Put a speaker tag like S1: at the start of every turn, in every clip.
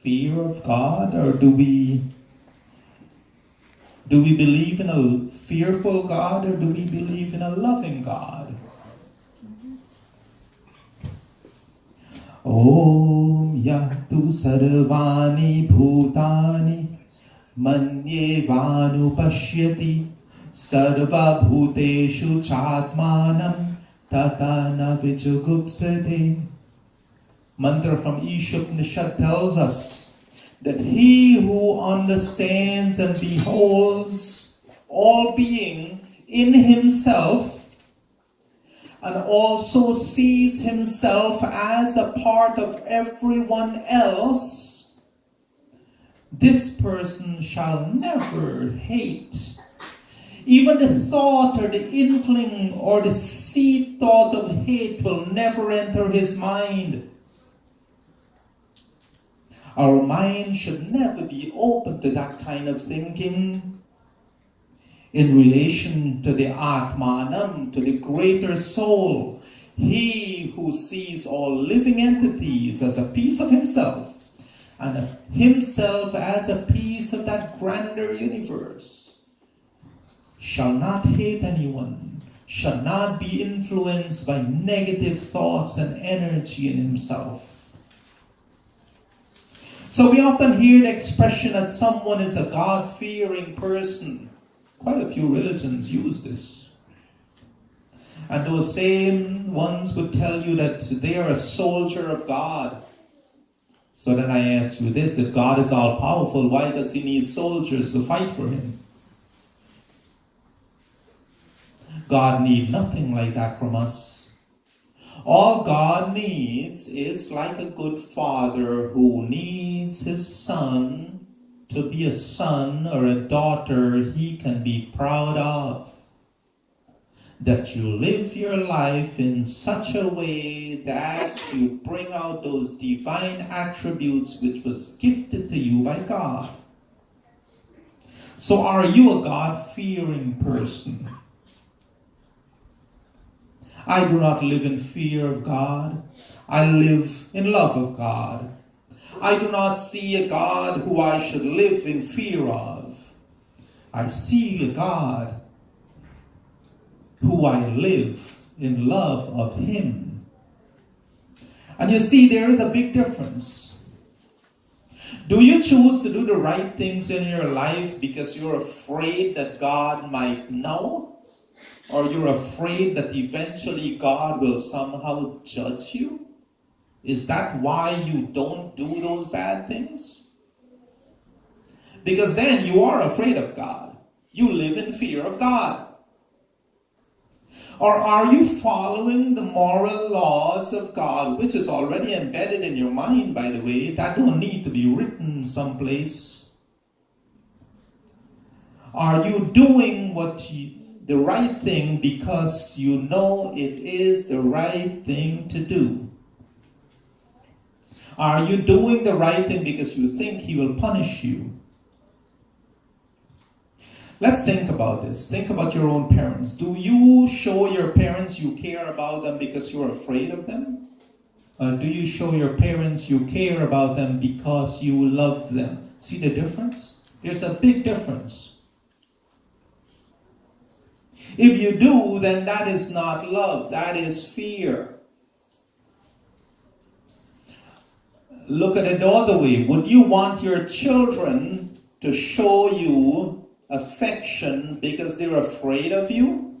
S1: fear of God, or do we believe in a fearful God, or do we believe in a loving God? Om yatu sarvani bhutani manye vanu pashyati sarva bhuteshu chatmanam tatana vichugupsate. Mantra from Ishopanishad tells us that he who understands and beholds all being in himself and also sees himself as a part of everyone else, this person shall never hate. Even the thought or the inkling or the seed thought of hate will never enter his mind. Our mind should never be open to that kind of thinking in relation to the Atmanam, to the greater soul. He who sees all living entities as a piece of himself and himself as a piece of that grander universe shall not hate anyone, shall not be influenced by negative thoughts and energy in himself. So we often hear the expression that someone is a God-fearing person. Quite a few religions use this. And those same ones would tell you that they are a soldier of God. So then I ask you this, if God is all-powerful, why does he need soldiers to fight for him? God needs nothing like that from us. All God needs is like a good father who needs his son to be a son or a daughter he can be proud of. That you live your life in such a way that you bring out those divine attributes which was gifted to you by God. So are you a God-fearing person? I do not live in fear of God. I live in love of God. I do not see a God who I should live in fear of. I see a God who I live in love of him. And you see, there is a big difference. Do you choose to do the right things in your life because you're afraid that God might know? Or you're afraid that eventually God will somehow judge you? Is that why you don't do those bad things? Because then you are afraid of God. You live in fear of God. Or are you following the moral laws of God, which is already embedded in your mind, by the way? That don't need to be written someplace. Are you doing the right thing because you know it is the right thing to do? Are you doing the right thing because you think he will punish you? Let's think about this. Think about your own parents. Do you show your parents you care about them because you're afraid of them? Or do you show your parents you care about them because you love them? See the difference? There's a big difference. If you do, then that is not love. That is fear. Look at it the other way. Would you want your children to show you affection because they're afraid of you?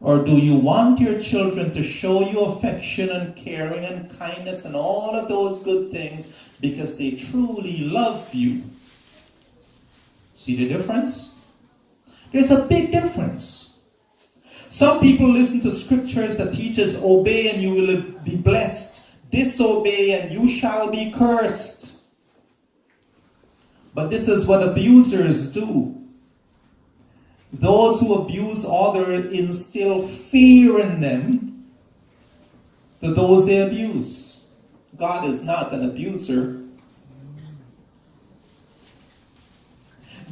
S1: Or do you want your children to show you affection and caring and kindness and all of those good things because they truly love you? See the difference? There's a big difference. Some people listen to scriptures that teaches obey and you will be blessed. Disobey and you shall be cursed. But this is what abusers do. Those who abuse others instill fear in them to those they abuse. God is not an abuser.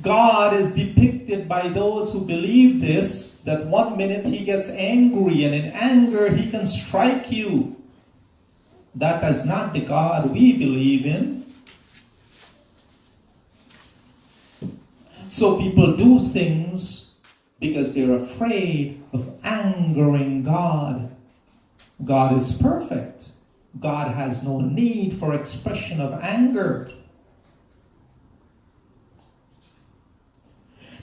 S1: God is depicted by those who believe this, that one minute he gets angry and in anger he can strike you. That is not the God we believe in. So people do things because they're afraid of angering God. God is perfect. God has no need for expression of anger.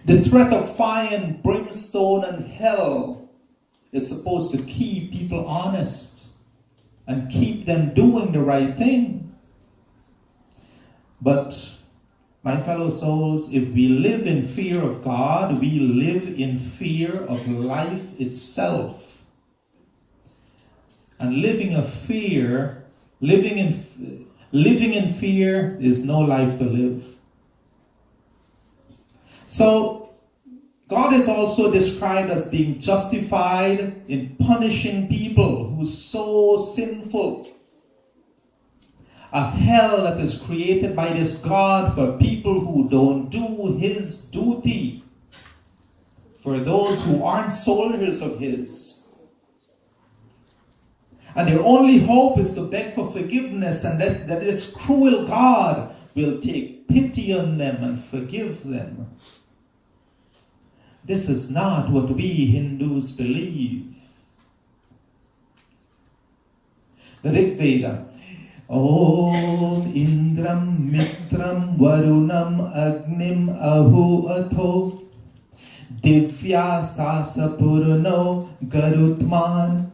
S1: The threat of fire and brimstone and hell is supposed to keep people honest and keep them doing the right thing. But, my fellow souls, if we live in fear of God, we live in fear of life itself. And living in fear is no life to live. So, God is also described as being justified in punishing people who are so sinful. A hell that is created by this God for people who don't do His duty. For those who aren't soldiers of His. And their only hope is to beg for forgiveness, and that this cruel God will take pity on them and forgive them. This is not what we Hindus believe. The Rig Veda. Om Indram Mitram Varunam Agnim Ahu Atho Divya Sasapurno Garutman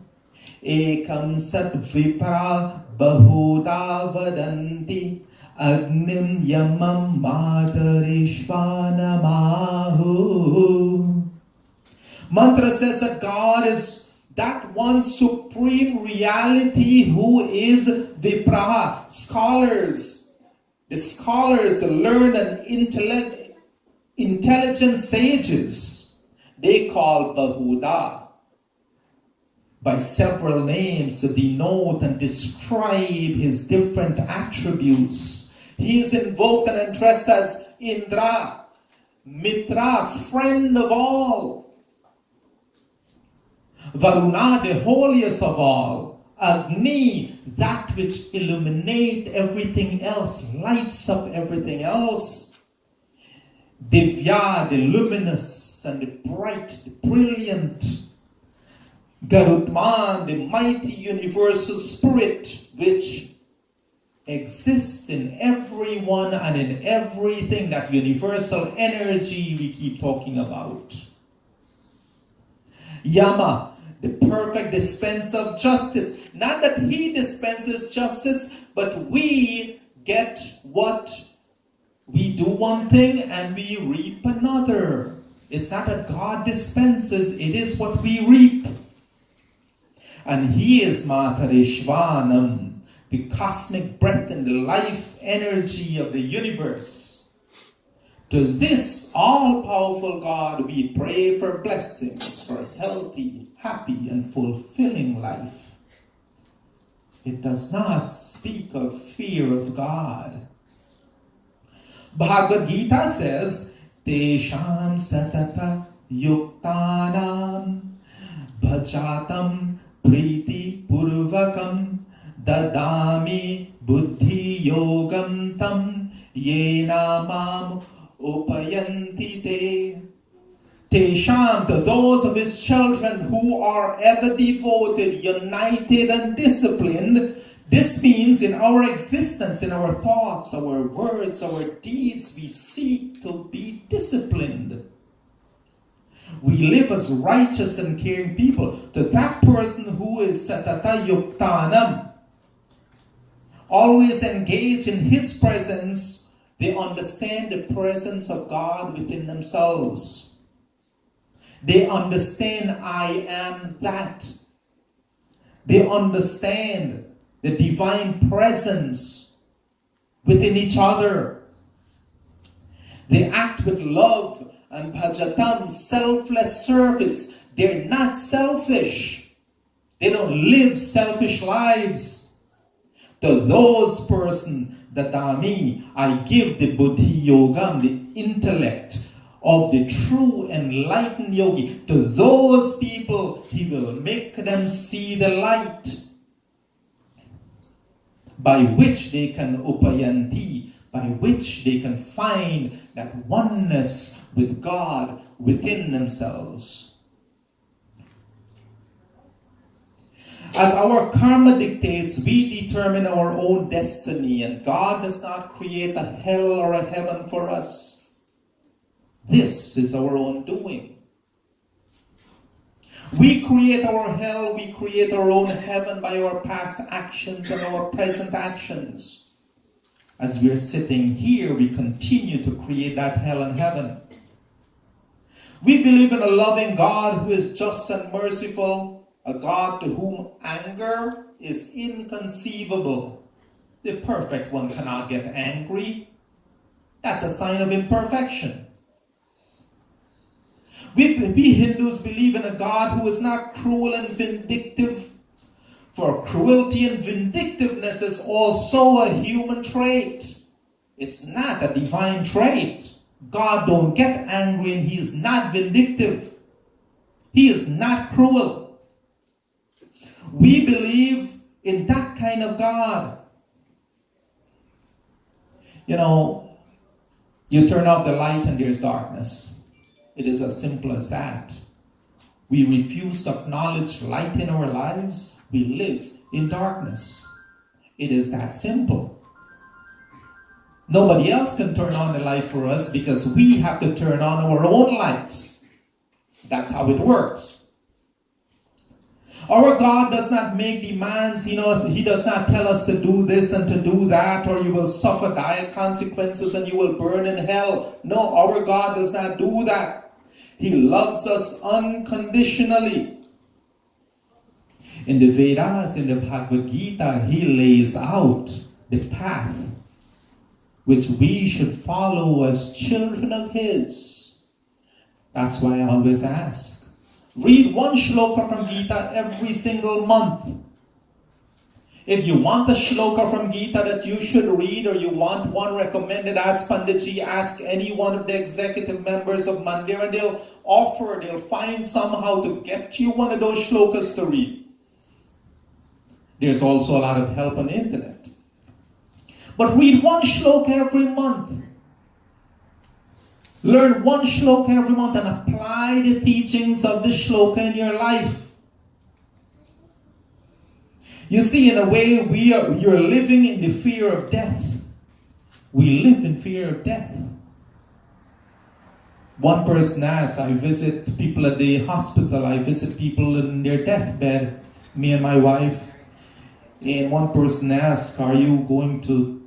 S1: Ekam Sat Vipra Bahuda Vadanti Agnim Yamam Matarishvana Mahu. Mantra says that God is that one supreme reality who is Vipraha. Scholars, the learned and intelligent sages, they call Bahuda by several names to denote and describe His different attributes. He is invoked and addressed as Indra, Mitra, friend of all. Varuna, the holiest of all. Agni, that which illuminates everything else, lights up everything else. Divya, the luminous and the bright, the brilliant. Garutman, the mighty universal spirit, which exists in everyone and in everything, that universal energy we keep talking about. Yama, the perfect dispenser of justice. Not that He dispenses justice, but we get what we do one thing and we reap another. It's not that God dispenses, it is what we reap. And He is Matarishvanam, the cosmic breath and the life energy of the universe. To this all-powerful God we pray for blessings, for healthy, happy, and fulfilling life. It does not speak of fear of God. Bhagavad Gita says, Tesham satata yuktanam bhajatam priti purvakam dadami buddhi yogam tam yena mam upayanti te. Tesham, to those of His children who are ever devoted, united, and disciplined. This means in our existence, in our thoughts, our words, our deeds, we seek to be disciplined. We live as righteous and caring people. To that person who is satata yuktanam, always engaged in His presence, they understand the presence of God within themselves. They understand I am that. They understand the divine presence within each other. They act with love and bhajatam, selfless service. They're not selfish. They don't live selfish lives. To those persons, Dadami, I give the buddhi yogam, the intellect of the true enlightened yogi. To those people, He will make them see the light. by which they can upayanti, by which they can find that oneness with God within themselves. As our karma dictates, we determine our own destiny, and God does not create a hell or a heaven for us. This is our own doing. We create our hell, we create our own heaven by our past actions and our present actions. As we're sitting here, we continue to create that hell and heaven. We believe in a loving God who is just and merciful, a God to whom anger is inconceivable. The perfect one cannot get angry. That's a sign of imperfection. We Hindus believe in a God who is not cruel and vindictive, for cruelty and vindictiveness is also a human trait. It's not a divine trait. God don't get angry and He is not vindictive. He is not cruel. We believe in that kind of God. You turn off the light and there's darkness. It is as simple as that. We refuse to acknowledge light in our lives. We live in darkness. It is that simple. Nobody else can turn on the light for us because we have to turn on our own lights. That's how it works. Our God does not make demands. He does not tell us to do this and to do that, or you will suffer dire consequences and you will burn in hell. No, our God does not do that. He loves us unconditionally. In the Vedas, in the Bhagavad Gita, He lays out the path which we should follow as children of His. That's why I always ask. Read one shloka from Gita every single month. If you want a shloka from Gita that you should read, or you want one recommended, ask Panditji, ask any one of the executive members of Mandir, and they'll find somehow to get you one of those shlokas to read. There's also a lot of help on the internet. But read one shloka every month. Learn one shloka every month and apply the teachings of the shloka in your life. You see, in a way, you're living in the fear of death. We live in fear of death. One person asked, I visit people at the hospital, I visit people in their deathbed, me and my wife. And one person asked, are you going to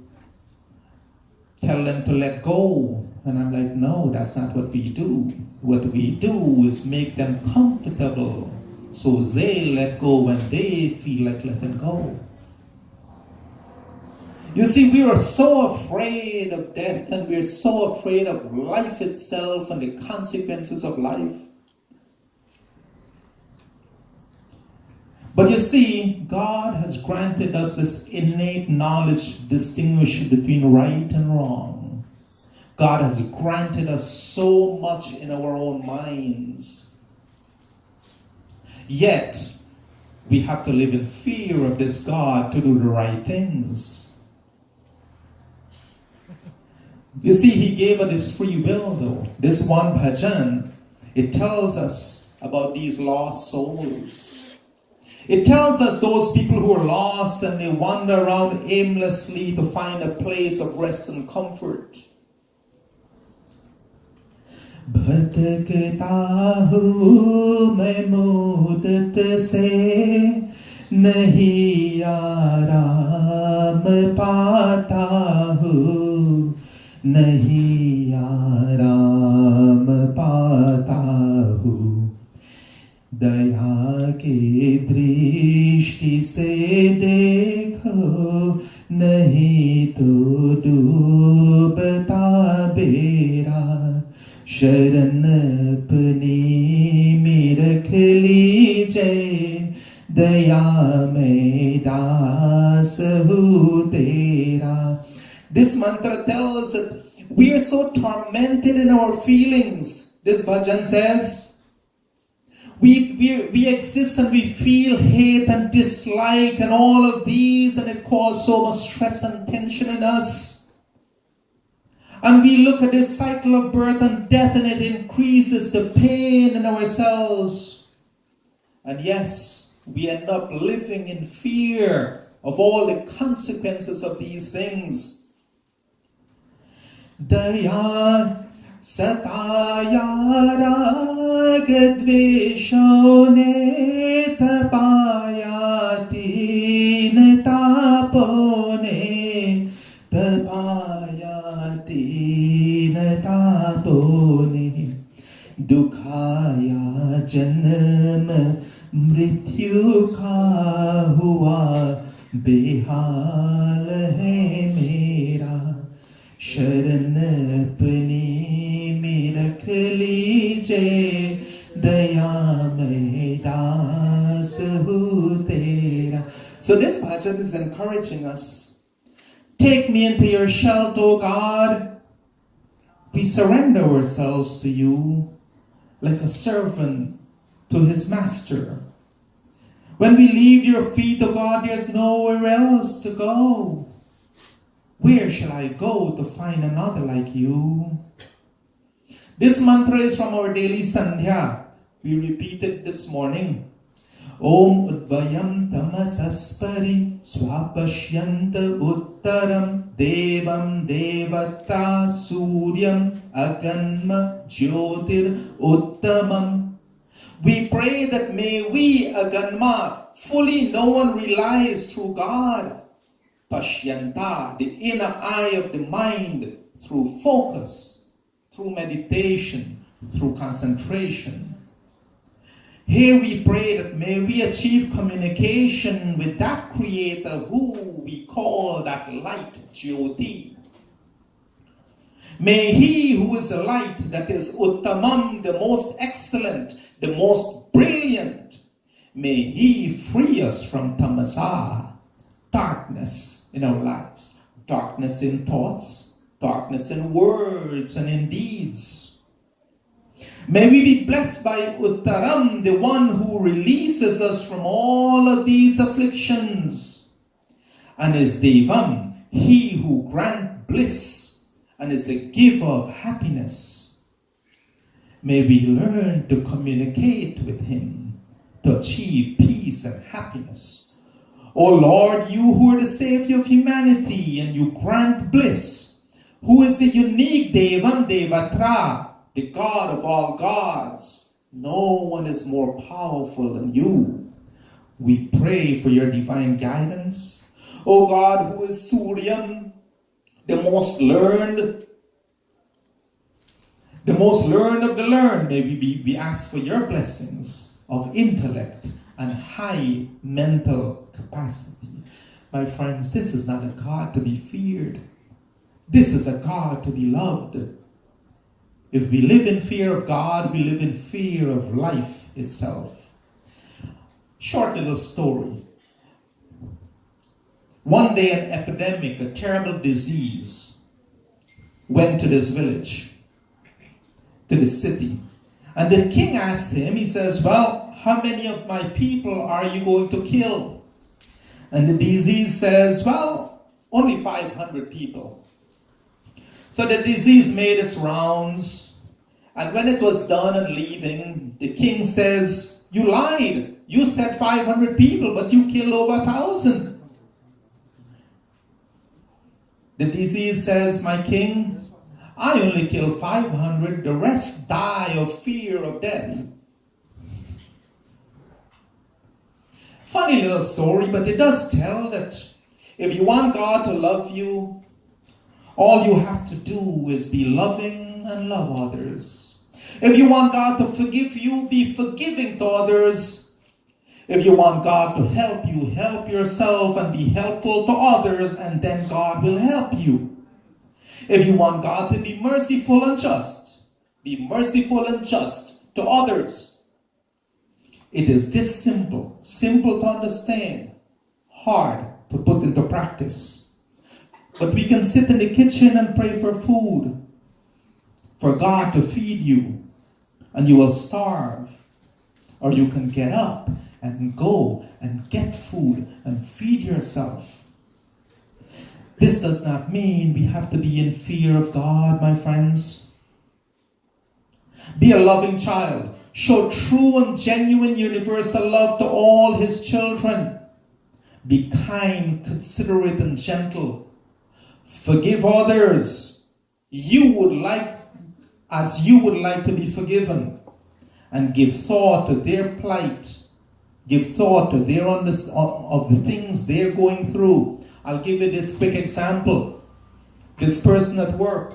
S1: tell them to let go? And I'm like, no, that's not what we do. What we do is make them comfortable, so they let go when they feel like letting go. You see, we are so afraid of death, and we're so afraid of life itself and the consequences of life. But you see, God has granted us this innate knowledge to distinguish between right and wrong. God has granted us so much in our own minds. Yet, we have to live in fear of this God to do the right things. You see, He gave us this free will, though. This one bhajan, it tells us about these lost souls. It tells us those people who are lost and they wander around aimlessly to find a place of rest and comfort. भटकता हूँ मैं मुद्दत से नहीं आराम पाता हूँ नहीं आराम पाता हूँ दया की दृष्टि से देखो नहीं तो डूबता बेड़ा शरण अपनी में रख लीजिए दया में दास हूँ तेरा. This mantra tells that we are so tormented in our feelings. This bhajan says, We exist and we feel hate and dislike and all of these, and it causes so much stress and tension in us. And we look at this cycle of birth and death, and it increases the pain in ourselves. And yes, we end up living in fear of all the consequences of these things. Daya sataya ragadveshone tapayati netapone tapayati netapone dukhaya janma मृत्यु का हुआ बेहाल है मेरा शरण अपनी में रख लीजिए दया में दास हूँ तेरा. So this bhajan is encouraging us. Take me into your shelter, O God. We surrender ourselves to you like a servant to his master. When we leave your feet, O God, there's nowhere else to go. Where shall I go to find another like you? This mantra is from our daily sandhya. We repeat it this morning. Om Udvayam Tamasaspari Swapashyanta Uttaram Devam Devata Suryam Aganma Jyotir Uttamam. We pray that may we, Aganma, fully know and realize through God, Pashyanta, the inner eye of the mind, through focus, through meditation, through concentration. Here we pray that may we achieve communication with that Creator who we call that light, Jyoti. May He who is a light, that is Uttamam, the most excellent, the most brilliant, may He free us from tamasa, darkness in our lives, darkness in thoughts, darkness in words and in deeds. May we be blessed by Uttaram, the one who releases us from all of these afflictions, and is Devam, He who grants bliss and is the giver of happiness. May we learn to communicate with Him to achieve peace and happiness. O Lord, you who are the Savior of humanity and you grant bliss, who is the unique Devam Devatra, the God of all gods, no one is more powerful than you. We pray for your divine guidance. O God, who is Suryam, the most learned of the learned, may we ask for your blessings of intellect and high mental capacity. My friends, this is not a God to be feared. This is a God to be loved. If we live in fear of God, we live in fear of life itself. Short little story. One day an epidemic, a terrible disease, went to this village, to the city. And the king asked him, he says, well, how many of my people are you going to kill? And the disease says, well, only 500 people. So the disease made its rounds. And when it was done and leaving, the king says, you lied. You said 500 people, but you killed over 1,000. The disease says, my king, I only killed 500, the rest die of fear of death. Funny little story, but it does tell that if you want God to love you, all you have to do is be loving and love others. If you want God to forgive you, be forgiving to others. If you want God to help you, help yourself and be helpful to others, and then God will help you. If you want God to be merciful and just, be merciful and just to others. It is this simple to understand, hard to put into practice. But we can sit in the kitchen and pray for food, for God to feed you, and you will starve. or you can get up and go and get food and feed yourself. This does not mean we have to be in fear of God, my friends. Be a loving child. Show true and genuine universal love to all his children. Be kind, considerate, and gentle. Forgive others as you would like to be forgiven. And give thought to their plight. Give thought to their of the things they're going through. I'll give you this quick example. This person at work,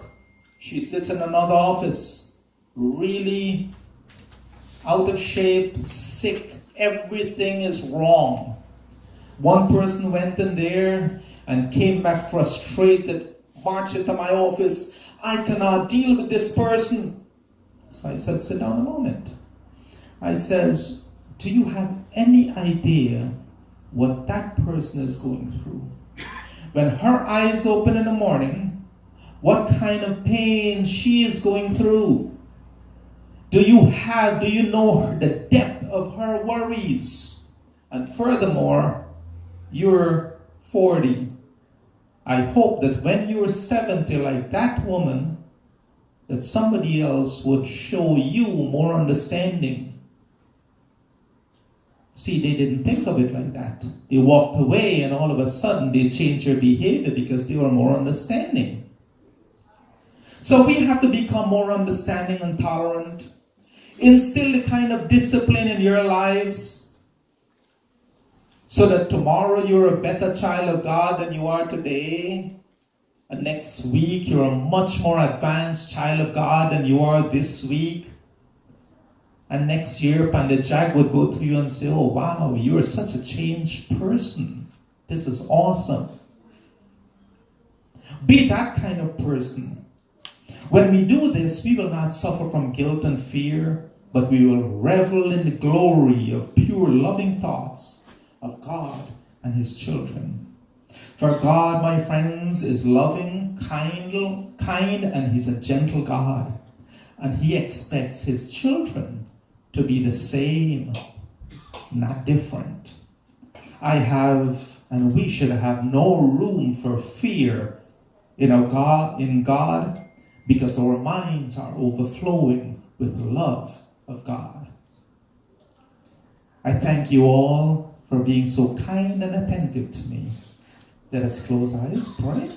S1: she sits in another office, really out of shape, sick, everything is wrong. One person went in there and came back frustrated, marched into my office. I cannot deal with this person. So I said, sit down a moment. I says, do you have any idea what that person is going through? When her eyes open in the morning, what kind of pain she is going through? Do you know the depth of her worries? And furthermore, you're 40. I hope that when you're 70 like that woman, that somebody else would show you more understanding. See, they didn't think of it like that. They walked away and all of a sudden they changed their behavior because they were more understanding. So we have to become more understanding and tolerant. Instill the kind of discipline in your lives so that tomorrow you're a better child of God than you are today. And next week you're a much more advanced child of God than you are this week. And next year, Pandit Jack would go to you and say, oh wow, you are such a changed person. This is awesome. Be that kind of person. When we do this, we will not suffer from guilt and fear, but we will revel in the glory of pure loving thoughts of God and his children. For God, my friends, is loving, kind, and he's a gentle God. And he expects his children to be the same, not different. I have, and we should have no room for fear in God, because our minds are overflowing with love of God. I thank you all for being so kind and attentive to me. Let us close our eyes, pray.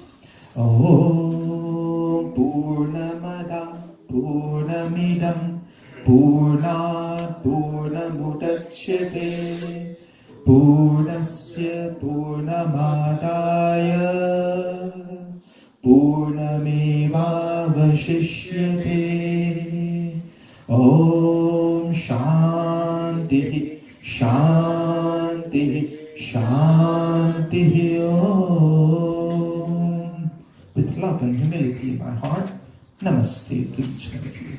S1: Om Purnamada Purnamidam Purnat Purnamudachyate Purnasya Purnamadaya Purnameva Vashishyate. Om Shanti Shanti Shanti. Om. With love and humility in my heart, namaste to each one of you.